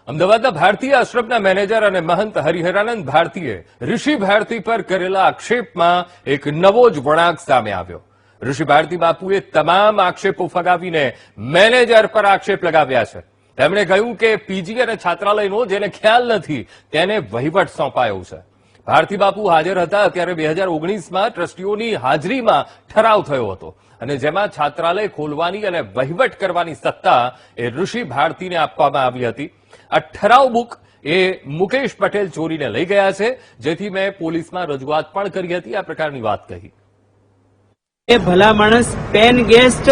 અમદાવાદના ભારતીય આશ્રમના મેનેજર અને મહંત હરિહરાનંદ ભારતીએ ઋષિ ભારતી પર કરેલા આક્ષેપમાં એક નવો જ વળાંક સામે આવ્યો। ઋષિ ભારતી બાપુએ તમામ આક્ષેપો ફગાવીને મેનેજર પર આક્ષેપ લગાવ્યા છે। તેમણે કહ્યું કે પીજી અને છાત્રાલયનો જેને ખ્યાલ નથી તેને વહીવટ સોંપાયો છે। ભારતી બાપુ હાજર હતા ત્યારે 2019માં ટ્રસ્ટીઓની હાજરીમાં ઠરાવ થયો હતો અને જેમાં છાત્રાલય ખોલવાની અને વહીવટ કરવાની સત્તા એ ઋષિ ભારતીને આપવામાં આવી હતી। આ ઠરાવ બુક એ મુકેશ પટેલ ચોરીને લઈ ગયા છે, જેથી મેં પોલીસમાં રજૂઆત પણ કરી હતી। આ પ્રકારની વાત કહી। એ ભલા માણસ પેન ગેસ્ટ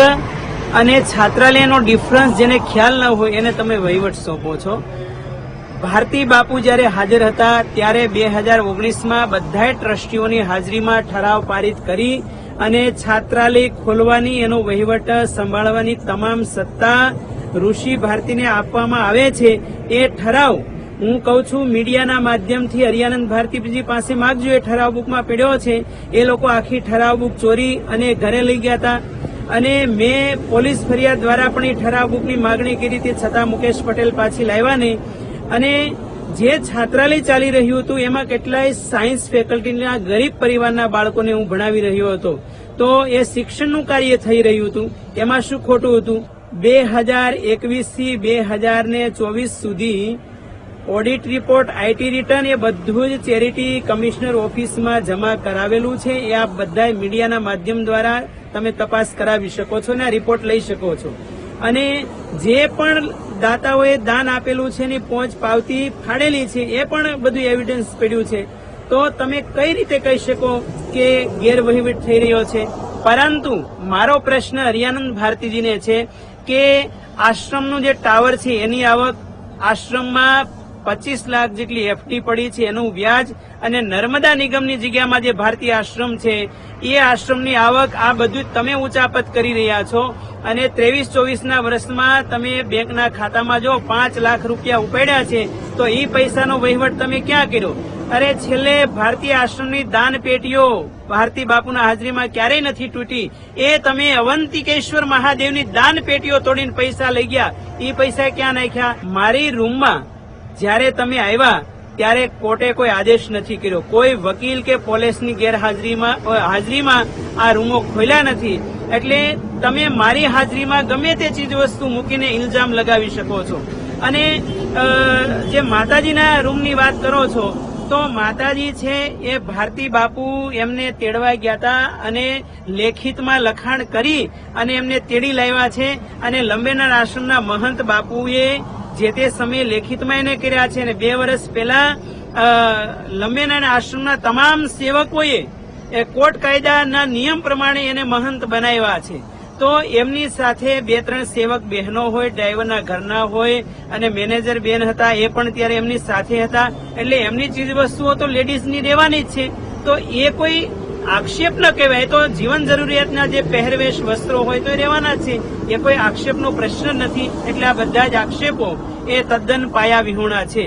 અને છાત્રાલયનો ડિફરન્સ જેને ખ્યાલ ન હોય એને તમે વહીવટ સોંપો છો। ભારતી બાપુ જ્યારે હાજર હતા ત્યારે 2019માં બધાય ટ્રસ્ટીઓની હાજરીમાં ઠરાવ પારિત કરી અને છાત્રાલય ખોલવાની એનો વહીવટ સંભાળવાની તમામ સત્તા ઋષિ ભારતીને આપવામાં આવે છે। એ ઠરાવ હું કહું છું મીડિયાના માધ્યમથી હરિયાનંદ ભારતીજી પાસે માગજો। એ ઠરાવ બુકમાં પડ્યો છે। એ લોકો આખી ઠરાવ બુક ચોરી અને ઘરે લઈ ગયા હતા અને મેં પોલીસ ફરિયાદ દ્વારા પણ એ ઠરાવ બુકની માગણી કરી હતી, છતાં મુકેશ પટેલ પાછી લાવ્યા નહીં। અને જે છાત્રાલય ચાલી રહ્યું હતું એમાં કેટલાય સાયન્સ ફેકલ્ટીના ગરીબ પરિવારના બાળકોને હું ભણાવી રહ્યો હતો, તો એ શિક્ષણનું કાર્ય થઈ રહ્યું હતું। એમાં શું ખોટું હતું? 2021 થી 2024 સુધી ઓડિટ રિપોર્ટ, આઈટી રિટર્ન એ બધું જ ચેરિટી કમિશનર ઓફિસમાં જમા કરાવેલું છે। એ આપ બધા મીડિયાના માધ્યમ દ્વારા તમે તપાસ કરાવી શકો છો અને આ રિપોર્ટ લઈ શકો છો। અને જે પણ દાતાઓએ દાન આપેલું છે એની પહોંચ પાવતી ફાડેલી છે, એ પણ બધું એવિડન્સ પડ્યું છે। તો તમે કઈ રીતે કહી શકો કે ગેરવહીવટ થઈ રહ્યો છે? પરંતુ મારો પ્રશ્ન હરિયાનંદ ભારતીજીને છે કે આશ્રમનું જે ટાવર છે એની આવક આશ્રમમાં 25 લાખ જેટલી એફડી પડી છે, એનું વ્યાજ અને નર્મદા નિગમની જગ્યામાં જે ભારતીય આશ્રમ છે એ આશ્રમની આવક, આ બધું તમે ઉચાપત કરી રહ્યા છો। અને 23-24ના વર્ષમાં તમે બેંકના ખાતામાં જો 5 લાખ રૂપિયા ઉપાડ્યા છે, તો એ પૈસાનો વહીવટ તમે ક્યાં કર્યો? અરે છેલ્લે ભારતીય આશ્રમની દાન પેટીઓ ભારતી બાપુના હાજરીમાં ક્યારેય નથી તૂટી। એ તમે અવંતિકેશ્વર મહાદેવની દાન પેટીઓ તોડીને પૈસા લઈ ગયા, એ પૈસા ક્યાં નાખ્યા? મારી રૂમમાં જ્યારે તમે આવ્યા ત્યારે કોર્ટે કોઈ આદેશ નથી કર્યો, કોઈ વકીલ કે પોલીસની હાજરીમાં આ રૂમો ખોલ્યા નથી। એટલે તમે મારી હાજરીમાં ગમે તે ચીજ વસ્તુ મૂકીને ઇલ્ઝામ લગાવી શકો છો। અને જે માતાજીના રૂમની વાત કરો છો, તો માતાજી છે એ ભારતી બાપુ એમને તેડવા ગયા હતા અને લેખિતમાં લખાણ કરી અને એમને તેડી લાવ્યા છે। અને લંબેનાર આશ્રમના મહંત બાપુએ જે તે સમયે લેખિતમાં એને કર્યા છે અને 2 વર્ષ પહેલા લંબેનાર આશ્રમના તમામ સેવકોએ એ કોર્ટ કાયદાના નિયમ પ્રમાણે એને મહંત બનાવ્યા છે। તો એમની સાથે 2-3 સેવક બહેનો હોય, ડ્રાઈવરના ઘરના હોય અને મેનેજર બેન હતા, એ પણ ત્યારે એમની સાથે હતા। એટલે એમની ચીજ વસ્તુઓ તો લેડીઝની રહેવાની જ છે। તો એ કોઈ આક્ષેપ ન કહેવાય, તો જીવન જરૂરિયાતના જે પહેરવેશ વસ્ત્રો હોય તો એ રહેવાના જ છે। એ કોઈ આક્ષેપનો પ્રશ્ન નથી। એટલે આ બધા જ આક્ષેપો એ તદ્દન પાયા વિહોણા છે।